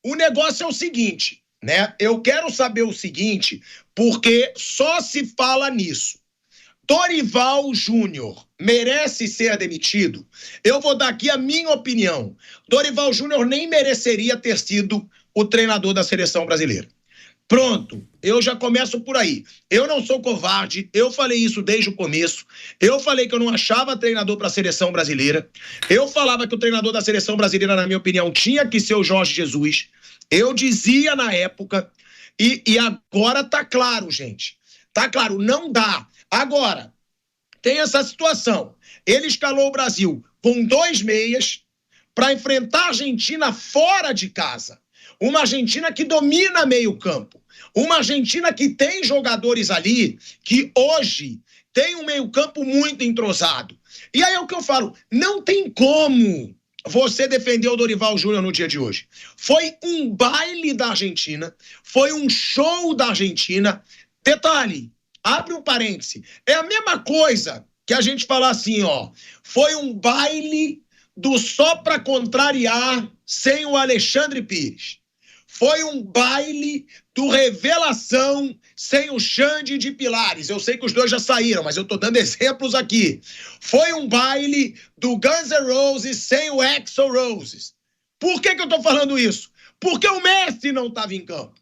o negócio é o seguinte, né? Eu quero saber o seguinte, porque só se fala nisso. Dorival Júnior merece ser demitido? Eu vou dar aqui a minha opinião. Dorival Júnior nem mereceria ter sido o treinador da seleção brasileira. Pronto, eu já começo por aí. Eu não sou covarde, eu falei isso desde o começo. Eu falei que eu não achava treinador para a seleção brasileira. Eu falava que o treinador da seleção brasileira, na minha opinião, tinha que ser o Jorge Jesus. Eu dizia na época, e agora tá claro, gente. Tá claro, não dá. Agora, tem essa situação. Ele escalou o Brasil com 2 meias para enfrentar a Argentina fora de casa. Uma Argentina que domina meio campo. Uma Argentina que tem jogadores ali que hoje tem um meio campo muito entrosado. E aí é o que eu falo, não tem como você defender o Dorival Júnior no dia de hoje. Foi um baile da Argentina, foi um show da Argentina. Detalhe, abre um parêntese, é a mesma coisa que a gente falar assim, ó, foi um baile do só pra contrariar sem o Alexandre Pires. Foi um baile do Revelação sem o Xande de Pilares. Eu sei que os dois já saíram, mas eu tô dando exemplos aqui. Foi um baile do Guns N' Roses sem o Axl Roses. Por que eu tô falando isso? Porque o Messi não estava em campo.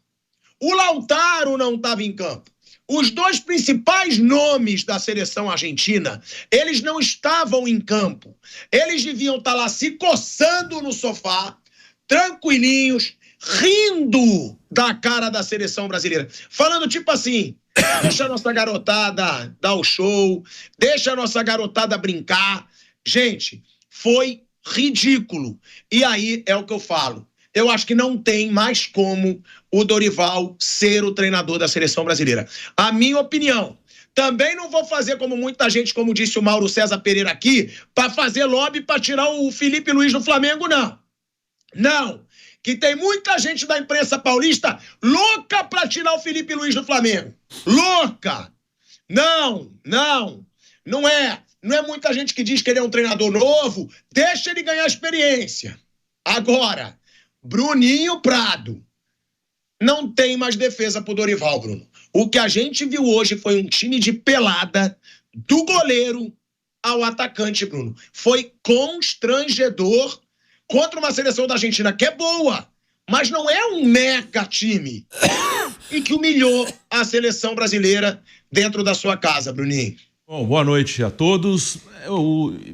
O Lautaro não estava em campo. Os 2 principais nomes da seleção argentina, eles não estavam em campo. Eles deviam estar lá se coçando no sofá, tranquilinhos, rindo da cara da seleção brasileira. Falando tipo assim, deixa a nossa garotada dar o show, deixa a nossa garotada brincar. Gente, foi ridículo. E aí é o que eu falo. Eu acho que não tem mais como o Dorival ser o treinador da seleção brasileira. A minha opinião. Também não vou fazer como muita gente, como disse o Mauro César Pereira aqui, para fazer lobby para tirar o Felipe Luiz do Flamengo, não. Não. Que tem muita gente da imprensa paulista louca para tirar o Felipe Luiz do Flamengo. Louca. Não é. Não é muita gente que diz que ele é um treinador novo. Deixa ele ganhar experiência. Agora, Bruninho Prado. Não tem mais defesa pro Dorival, Bruno. O que a gente viu hoje foi um time de pelada do goleiro ao atacante, Bruno. Foi constrangedor contra uma seleção da Argentina que é boa, mas não é um mega time. E que humilhou a seleção brasileira dentro da sua casa, Bruninho. Bom, boa noite a todos.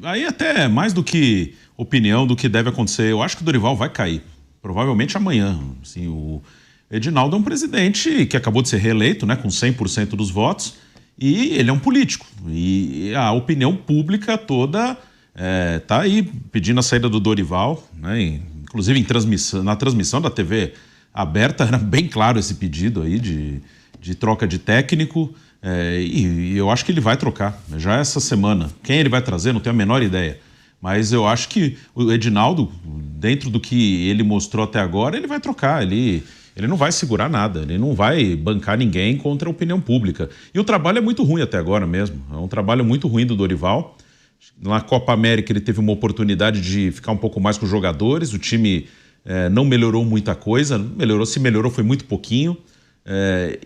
Aí até mais do que opinião do que deve acontecer, eu acho que o Dorival vai cair. Provavelmente amanhã. Assim, o Edinaldo é um presidente que acabou de ser reeleito, né, com 100% dos votos, e ele é um político. E a opinião pública toda tá aí pedindo a saída do Dorival, né, inclusive na transmissão da TV aberta era bem claro esse pedido aí de troca de técnico, e eu acho que ele vai trocar, já essa semana. Quem ele vai trazer, não tenho a menor ideia. Mas eu acho que o Edinaldo, dentro do que ele mostrou até agora, ele vai trocar. Ele não vai segurar nada, ele não vai bancar ninguém contra a opinião pública. E o trabalho é muito ruim até agora mesmo. É um trabalho muito ruim do Dorival. Na Copa América ele teve uma oportunidade de ficar um pouco mais com os jogadores. O time não melhorou muita coisa. Se melhorou foi muito pouquinho.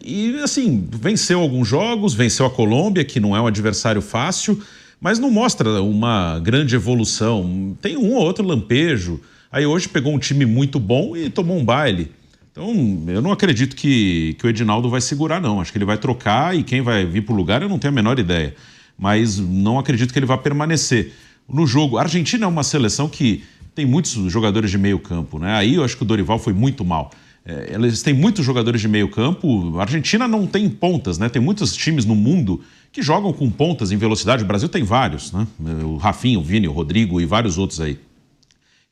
E assim, venceu alguns jogos, venceu a Colômbia, que não é um adversário fácil, mas não mostra uma grande evolução. Tem um ou outro lampejo. Aí hoje pegou um time muito bom e tomou um baile. Então, eu não acredito que o Edinaldo vai segurar, não. Acho que ele vai trocar e quem vai vir para o lugar eu não tenho a menor ideia. Mas não acredito que ele vá permanecer. No jogo, a Argentina é uma seleção que tem muitos jogadores de meio campo, né? Aí eu acho que o Dorival foi muito mal. Eles têm muitos jogadores de meio campo. A Argentina não tem pontas, né? Tem muitos times no mundo que jogam com pontas em velocidade. O Brasil tem vários, né? O Rafinha, o Vini, o Rodrigo e vários outros aí.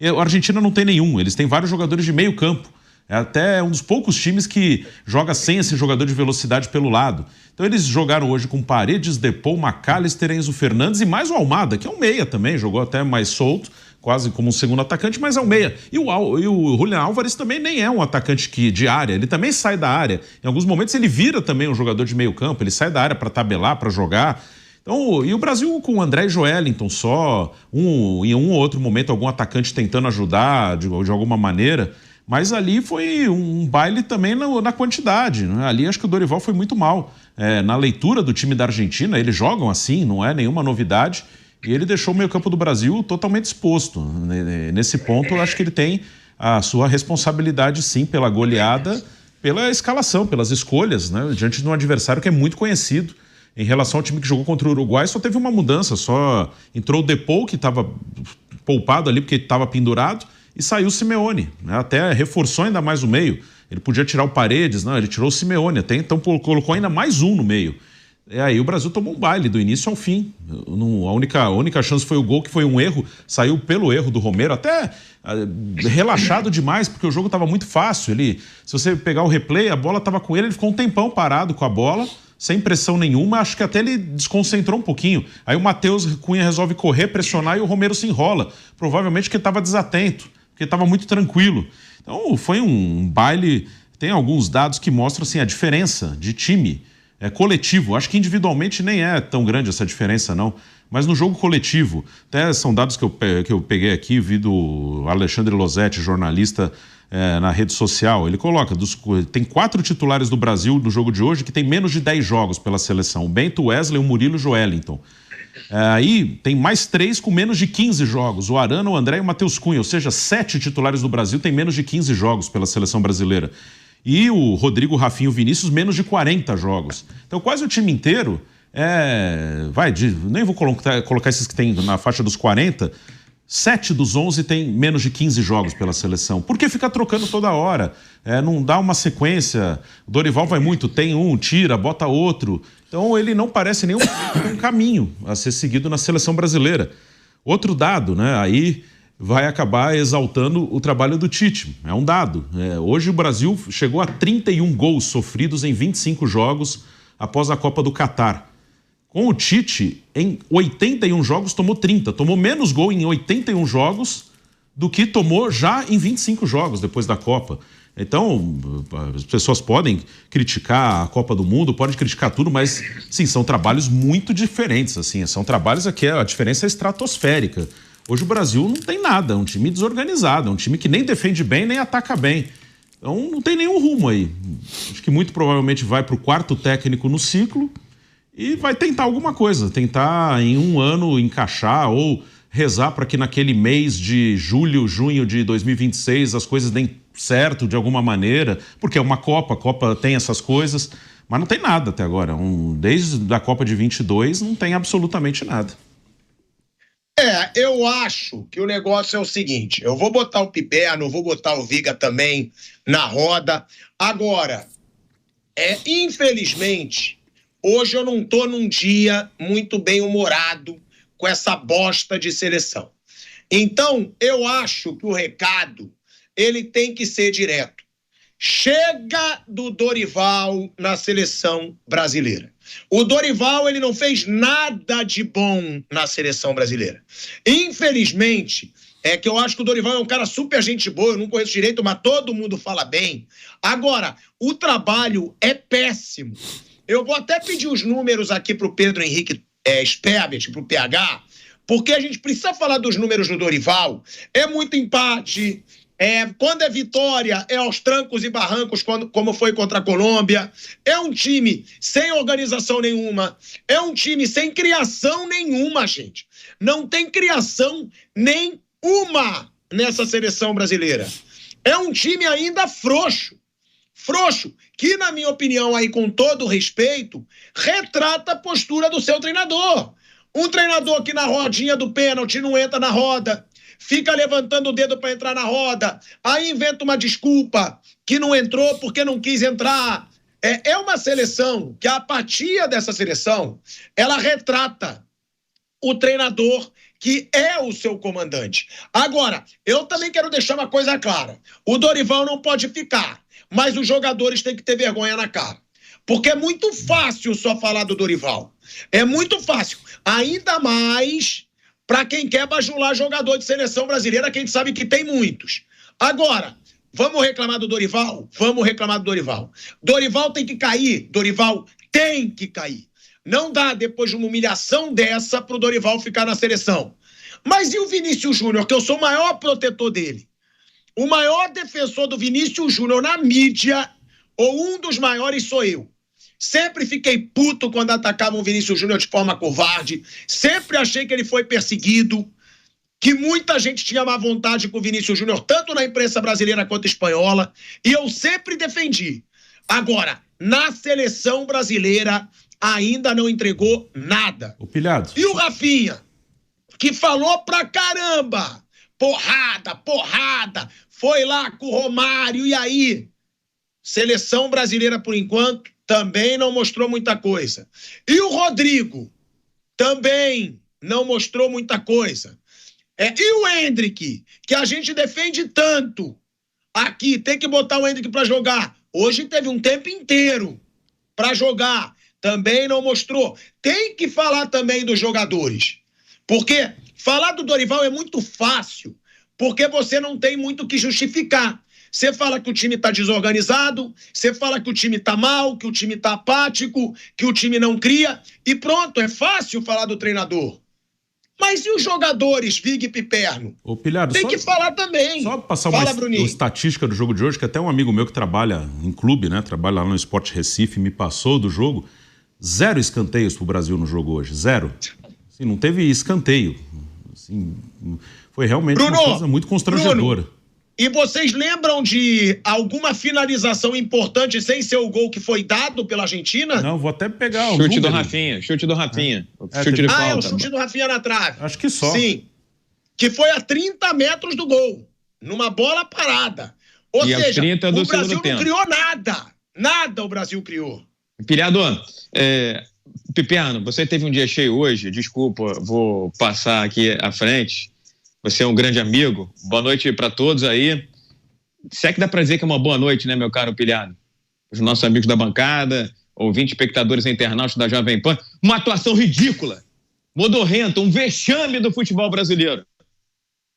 A Argentina não tem nenhum. Eles têm vários jogadores de meio campo. É até um dos poucos times que joga sem esse jogador de velocidade pelo lado. Então eles jogaram hoje com Paredes, Depou, McAllister, Enzo Fernandes e mais o Almada, que é um meia também, jogou até mais solto, quase como um segundo atacante, mas é um meia. E o Julián Álvares também nem é um atacante de área, ele também sai da área. Em alguns momentos ele vira também um jogador de meio campo, ele sai da área para tabelar, para jogar. Então, e o Brasil com o André e Joelinton só, em um ou outro momento algum atacante tentando ajudar de alguma maneira. Mas ali foi um baile também na quantidade, né? Ali acho que o Dorival foi muito mal. Na leitura do time da Argentina, eles jogam assim, não é nenhuma novidade, e ele deixou o meio-campo do Brasil totalmente exposto. Nesse ponto, eu acho que ele tem a sua responsabilidade, sim, pela goleada, pela escalação, pelas escolhas, né? Diante de um adversário que é muito conhecido. Em relação ao time que jogou contra o Uruguai, só teve uma mudança, só entrou o Depou, que estava poupado ali porque estava pendurado, e saiu o Simeone, né? Até reforçou ainda mais o meio. Ele podia tirar o Paredes, não, ele tirou o Simeone, até então colocou ainda mais um no meio. E aí o Brasil tomou um baile do início ao fim. A única chance foi o gol, que foi um erro, saiu pelo erro do Romero, até relaxado demais, porque o jogo estava muito fácil. Se você pegar o replay, a bola estava com ele, ele ficou um tempão parado com a bola, sem pressão nenhuma, acho que até ele desconcentrou um pouquinho. Aí o Matheus Cunha resolve correr, pressionar, e o Romero se enrola. Provavelmente porque estava desatento, porque estava muito tranquilo. Então foi um baile. Tem alguns dados que mostram assim, a diferença de time coletivo. Acho que individualmente nem é tão grande essa diferença, não. Mas no jogo coletivo, até são dados que eu peguei aqui, vi do Alexandre Losetti, jornalista na rede social. Ele coloca, tem 4 titulares do Brasil no jogo de hoje que tem menos de 10 jogos pela seleção. O Bento, o Wesley, o Murilo e o Joelinton. Aí tem mais 3 com menos de 15 jogos. O Arana, o André e o Matheus Cunha. Ou seja, 7 titulares do Brasil têm menos de 15 jogos pela seleção brasileira. E o Rodrigo, Rafinha e o Vinícius, menos de 40 jogos. Então quase o time inteiro nem vou colocar esses que tem na faixa dos 40. 7 dos 11 tem menos de 15 jogos pela seleção. Por que ficar trocando toda hora? Não dá uma sequência. O Dorival vai muito, tem um, tira, bota outro. Então ele não parece nenhum caminho a ser seguido na seleção brasileira. Outro dado, né? Aí vai acabar exaltando o trabalho do Tite. É um dado. Hoje o Brasil chegou a 31 gols sofridos em 25 jogos após a Copa do Catar. Com o Tite, em 81 jogos, tomou 30. Tomou menos gol em 81 jogos do que tomou já em 25 jogos depois da Copa. Então, as pessoas podem criticar a Copa do Mundo, podem criticar tudo, mas, sim, são trabalhos muito diferentes. Assim, são trabalhos aqui, a diferença é estratosférica. Hoje o Brasil não tem nada, é um time desorganizado, é um time que nem defende bem, nem ataca bem. Então, não tem nenhum rumo aí. Acho que muito provavelmente vai para o 4º técnico no ciclo, e vai tentar alguma coisa, tentar em um ano encaixar ou rezar para que naquele mês de julho, junho de 2026 as coisas deem certo de alguma maneira, porque é uma Copa, a Copa tem essas coisas, mas não tem nada até agora. Desde a Copa de 22 não tem absolutamente nada. Eu acho que o negócio é o seguinte, eu vou botar o Piperno, vou botar o Viga também na roda. Agora, infelizmente, hoje eu não estou num dia muito bem-humorado com essa bosta de seleção. Então, eu acho que o recado, ele tem que ser direto. Chega do Dorival na seleção brasileira. O Dorival, ele não fez nada de bom na seleção brasileira. Infelizmente, que eu acho que o Dorival é um cara super gente boa, eu não conheço direito, mas todo mundo fala bem. Agora, o trabalho é péssimo. Eu vou até pedir os números aqui para o Pedro Henrique Sperbert, para o PH, porque a gente precisa falar dos números do Dorival. É muito empate, quando é vitória, é aos trancos e barrancos, como foi contra a Colômbia. É um time sem organização nenhuma, é um time sem criação nenhuma, gente. Não tem criação nenhuma nessa seleção brasileira. É um time ainda frouxo, que, na minha opinião, aí com todo respeito, retrata a postura do seu treinador. Um treinador que na rodinha do pênalti não entra na roda, fica levantando o dedo para entrar na roda, aí inventa uma desculpa que não entrou porque não quis entrar. É uma seleção que a apatia dessa seleção, ela retrata o treinador que é o seu comandante. Agora, eu também quero deixar uma coisa clara. O Dorival não pode ficar, mas os jogadores têm que ter vergonha na cara. Porque é muito fácil só falar do Dorival. É muito fácil. Ainda mais para quem quer bajular jogador de seleção brasileira, que a gente sabe que tem muitos. Agora, vamos reclamar do Dorival? Vamos reclamar do Dorival. Dorival tem que cair. Dorival tem que cair. Não dá, depois de uma humilhação dessa, pro Dorival ficar na seleção. Mas e o Vinícius Júnior, que eu sou o maior protetor dele? o maior defensor do Vinícius Júnior na mídia, ou um dos maiores, sou eu. Sempre fiquei puto quando atacavam o Vinícius Júnior de forma covarde. Sempre achei que ele foi perseguido, que muita gente tinha má vontade com o Vinícius Júnior, tanto na imprensa brasileira quanto espanhola, e eu sempre defendi. Agora, na seleção brasileira, ainda não entregou nada. O Pilhado. E o Rafinha, que falou pra caramba, porrada, foi lá com o Romário, e aí? Seleção brasileira, por enquanto, também não mostrou muita coisa. E o Rodrigo também não mostrou muita coisa. E o Endrick, que a gente defende tanto aqui, tem que botar o Endrick pra jogar. Hoje teve um tempo inteiro pra jogar, também não mostrou. Tem que falar também dos jogadores, porque falar do Dorival é muito fácil, porque você não tem muito o que justificar. Você fala que o time tá desorganizado, você fala que o time tá mal, que o time tá apático, que o time não cria, e pronto, é fácil falar do treinador. Mas e os jogadores, Vig e Piperno? Ô, Pilhado, tem que falar também. Só passar uma estatística do jogo de hoje, que até um amigo meu que trabalha em clube, né, trabalha lá no Sport Recife, me passou do jogo. 0 escanteios pro Brasil no jogo hoje, 0. Assim, não teve escanteio. Assim, foi realmente uma coisa muito constrangedora. Bruno, e vocês lembram de alguma finalização importante sem ser o gol que foi dado pela Argentina? Não, vou até pegar o chute do Rafinha. Chute do Rafinha. Chute de falta. É o chute do Rafinha na trave. Acho que só. Sim. Que foi a 30 metros do gol. Numa bola parada. Ou seja, o Brasil não criou nada. Nada o Brasil criou. Pilhado, Piperno, você teve um dia cheio hoje. Desculpa, vou passar aqui à frente. Você é um grande amigo. Boa noite para todos aí. Se é que dá para dizer que é uma boa noite, né, meu caro Pilhado? Os nossos amigos da bancada, ouvintes, espectadores e internautas da Jovem Pan. Uma atuação ridícula, modorrenta, um vexame do futebol brasileiro.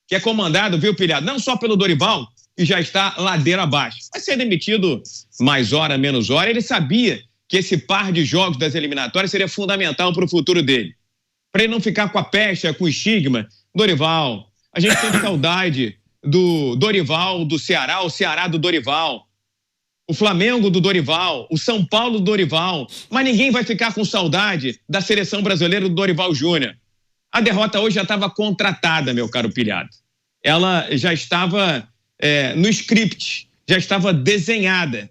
Que é comandado, viu, Pilhado? Não só pelo Dorival, que já está ladeira abaixo. Vai ser demitido mais hora, menos hora. Ele sabia que esse par de jogos das eliminatórias seria fundamental para o futuro dele. Para ele não ficar com a pecha, com o estigma. Dorival... A gente tem saudade do Dorival, do Ceará, o Ceará do Dorival, o Flamengo do Dorival, o São Paulo do Dorival, mas ninguém vai ficar com saudade da seleção brasileira do Dorival Júnior. A derrota hoje já estava contratada, meu caro Pilhado. Ela já estava no script, já estava desenhada.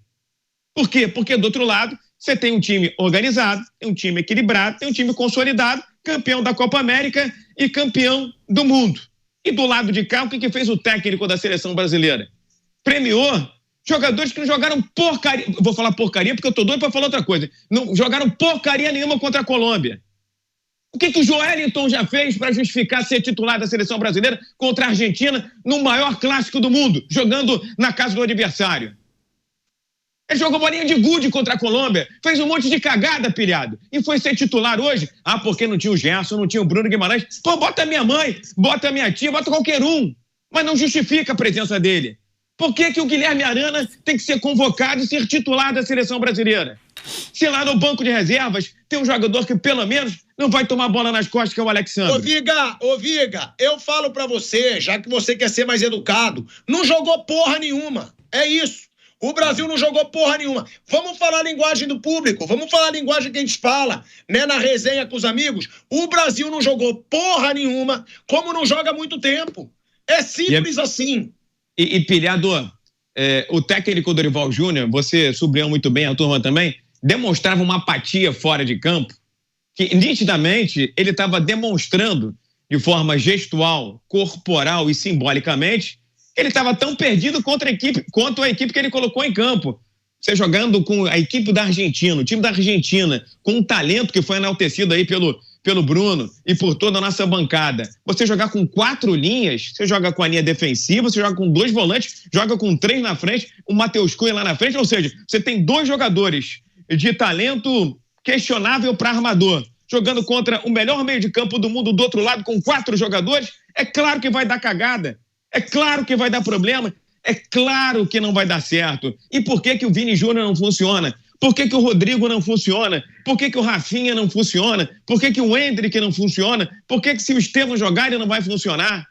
Por quê? Porque do outro lado você tem um time organizado, tem um time equilibrado, tem um time consolidado, campeão da Copa América e campeão do mundo. E do lado de cá, o que fez o técnico da seleção brasileira? Premiou jogadores que não jogaram porcaria. Vou falar porcaria porque eu tô doido para falar outra coisa. Não jogaram porcaria nenhuma contra a Colômbia. O que o Joelinton já fez para justificar ser titular da seleção brasileira contra a Argentina no maior clássico do mundo, jogando na casa do adversário? Ele jogou bolinha de gude contra a Colômbia, fez um monte de cagada, Pilhado, e foi ser titular hoje. Porque não tinha o Gerson, não tinha o Bruno Guimarães. Pô, bota a minha mãe, bota a minha tia, bota qualquer um, mas não justifica a presença dele. Por que o Guilherme Arana tem que ser convocado e ser titular da seleção brasileira? Se lá no banco de reservas tem um jogador que pelo menos não vai tomar bola nas costas, que é o Alexandre. Ô Viga, eu falo pra você, já que você quer ser mais educado, não jogou porra nenhuma, é isso. O Brasil não jogou porra nenhuma. Vamos falar a linguagem do público, vamos falar a linguagem que a gente fala, né, na resenha com os amigos. O Brasil não jogou porra nenhuma, como não joga há muito tempo. É simples assim. E Pilhado, o técnico Dorival Júnior, você sublinhou muito bem, a turma também, demonstrava uma apatia fora de campo, que nitidamente ele estava demonstrando de forma gestual, corporal e simbolicamente. Ele estava tão perdido quanto a equipe que ele colocou em campo. Você jogando com a equipe da Argentina, o time da Argentina, com um talento que foi enaltecido aí pelo Bruno e por toda a nossa bancada. Você jogar com 4 linhas, você joga com a linha defensiva, você joga com 2 volantes, joga com 3 na frente, o Matheus Cunha lá na frente, ou seja, você tem 2 jogadores de talento questionável para armador, jogando contra o melhor meio de campo do mundo do outro lado com 4 jogadores, é claro que vai dar cagada. É claro que vai dar problema, é claro que não vai dar certo. E por que o Vini Júnior não funciona? Por que o Rodrigo não funciona? Por que o Rafinha não funciona? Por que o Endrick não funciona? Por que se o Estevão jogar ele não vai funcionar?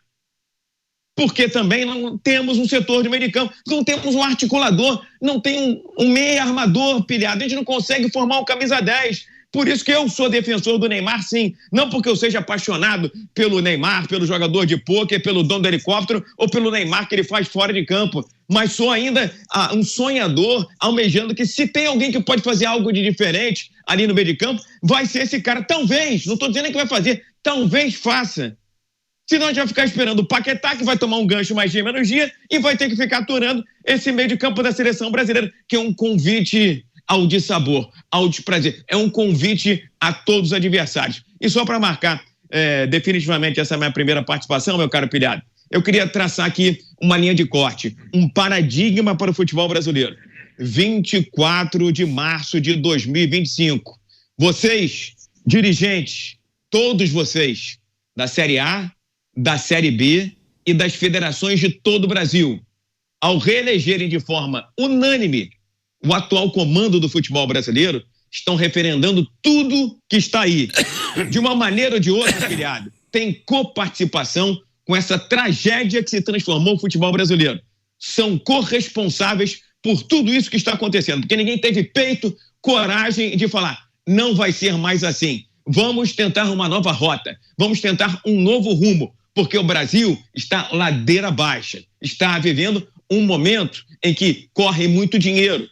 porque também não temos um setor de meio de campo, não temos um articulador, não tem um meia armador pilhado, a gente não consegue formar um camisa 10. Por isso que eu sou defensor do Neymar, sim. Não porque eu seja apaixonado pelo Neymar, pelo jogador de pôquer, pelo dono do helicóptero ou pelo Neymar que ele faz fora de campo. Mas sou ainda um sonhador, almejando que se tem alguém que pode fazer algo de diferente ali no meio de campo, vai ser esse cara. Talvez, não estou dizendo que vai fazer, talvez faça. Senão a gente vai ficar esperando o Paquetá, que vai tomar um gancho mais dia menos dia, e vai ter que ficar aturando esse meio de campo da seleção brasileira, que é um convite ao dissabor, ao desprazer. É um convite a todos os adversários. E só para marcar definitivamente essa minha primeira participação, meu caro Pilhado, eu queria traçar aqui uma linha de corte, um paradigma para o futebol brasileiro. 24 de março de 2025. Vocês, dirigentes, todos vocês, da Série A, da Série B e das federações de todo o Brasil, ao reelegerem de forma unânime o atual comando do futebol brasileiro, estão referendando tudo que está aí. De uma maneira ou de outra, Pilhado, tem coparticipação com essa tragédia que se transformou o futebol brasileiro. São corresponsáveis por tudo isso que está acontecendo, porque ninguém teve peito, coragem de falar, não vai ser mais assim. Vamos tentar uma nova rota, vamos tentar um novo rumo, porque o Brasil está ladeira baixa, está vivendo um momento em que corre muito dinheiro,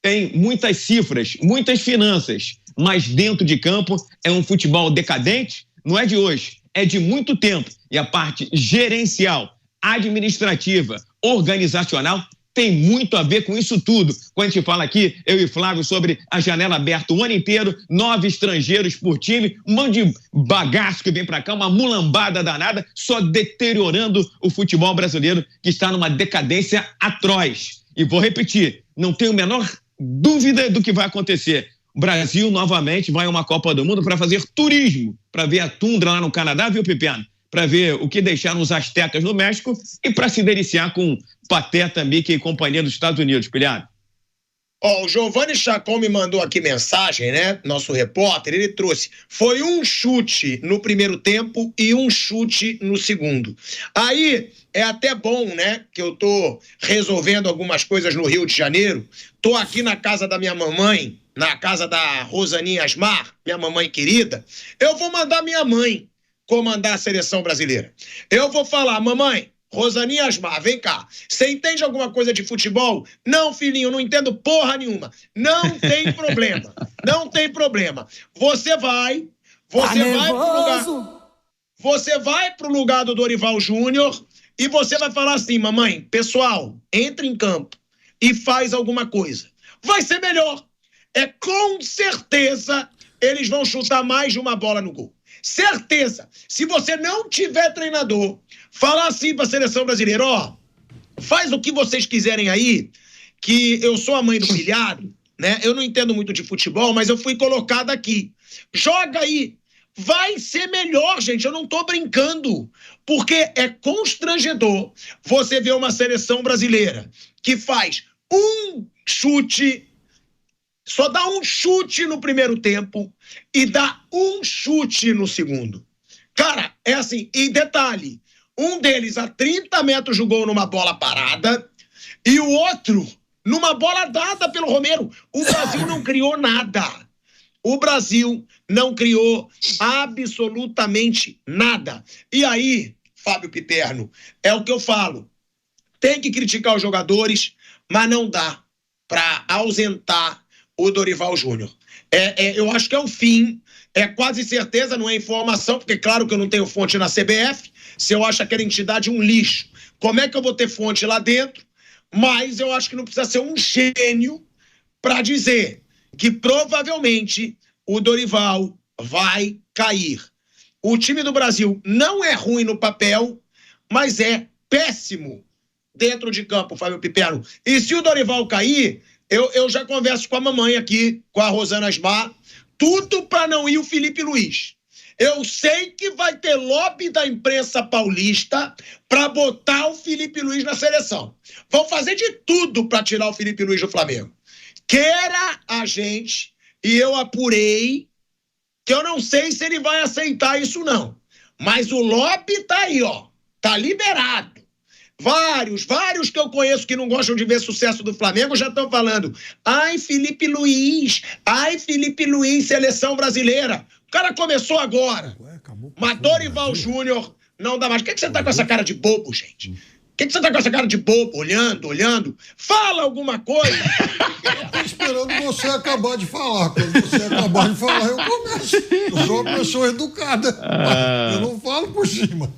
tem muitas cifras, muitas finanças, mas dentro de campo é um futebol decadente, não é de hoje, é de muito tempo. E a parte gerencial, administrativa, organizacional, tem muito a ver com isso tudo. Quando a gente fala aqui, eu e Flávio, sobre a janela aberta o ano inteiro, 9 estrangeiros por time, um monte de bagaço que vem pra cá, uma mulambada danada, só deteriorando o futebol brasileiro, que está numa decadência atroz. E vou repetir, não tenho a menor dúvida do que vai acontecer. O Brasil novamente vai a uma Copa do Mundo para fazer turismo, para ver a tundra lá no Canadá, viu, Pipiano? Para ver o que deixaram os astecas no México e para se deliciar com Pateta, Mickey e companhia dos Estados Unidos, Pilhado. O Giovanni Chacon me mandou aqui mensagem, né? Nosso repórter, ele trouxe. Foi um chute no primeiro tempo e um chute no segundo. Aí é até bom, né? Que eu tô resolvendo algumas coisas no Rio de Janeiro. Tô aqui na casa da minha mamãe, na casa da Rosaninha Asmar, minha mamãe querida. Eu vou mandar minha mãe comandar a seleção brasileira. Eu vou falar, mamãe, Rosaninha Asmar, vem cá. Você entende alguma coisa de futebol? Não, filhinho, não entendo porra nenhuma. Não tem problema. Não tem problema. Você vai pro lugar do Dorival Júnior e você vai falar assim, mamãe, pessoal, entra em campo e faz alguma coisa. Vai ser melhor. É com certeza eles vão chutar mais de uma bola no gol. Certeza. Se você não tiver treinador, fala assim pra seleção brasileira, ó, faz o que vocês quiserem aí, que eu sou a mãe do Pilhado, né? Eu não entendo muito de futebol, mas eu fui colocada aqui. Joga aí. Vai ser melhor, gente. Eu não tô brincando. Porque é constrangedor você ver uma seleção brasileira que faz um chute, só dá um chute no primeiro tempo e dá um chute no segundo. Cara, é assim, e detalhe, um deles a 30 metros do gol numa bola parada e o outro numa bola dada pelo Romero. O Brasil não criou nada. O Brasil não criou absolutamente nada. E aí, Fábio Piperno, é o que eu falo. Tem que criticar os jogadores, mas não dá para ausentar o Dorival Júnior. Eu acho que é o fim, é quase certeza, não é informação, porque claro que eu não tenho fonte na CBF, se eu acho aquela entidade um lixo, como é que eu vou ter fonte lá dentro? Mas eu acho que não precisa ser um gênio para dizer que provavelmente o Dorival vai cair. O time do Brasil não é ruim no papel, mas é péssimo dentro de campo, Fábio Piperno. E se o Dorival cair, eu já converso com a mamãe aqui, com a Rosana Asmar, tudo para não ir o Felipe Luiz. Eu sei que vai ter lobby da imprensa paulista para botar o Felipe Luiz na seleção. Vão fazer de tudo para tirar o Felipe Luiz do Flamengo. Queira a gente, e eu apurei, que eu não sei se ele vai aceitar isso não. Mas o lobby tá aí, ó. Tá liberado. Vários que eu conheço que não gostam de ver sucesso do Flamengo já estão falando. Ai, Felipe Luiz, seleção brasileira. O cara começou agora. Mas Dorival Júnior não dá mais. Por que você tá com essa cara de bobo, gente? Por que você tá com essa cara de bobo, olhando? Fala alguma coisa. Eu tô esperando você acabar de falar. Quando você acabar de falar, eu começo. Eu sou uma pessoa educada. Eu não falo por cima.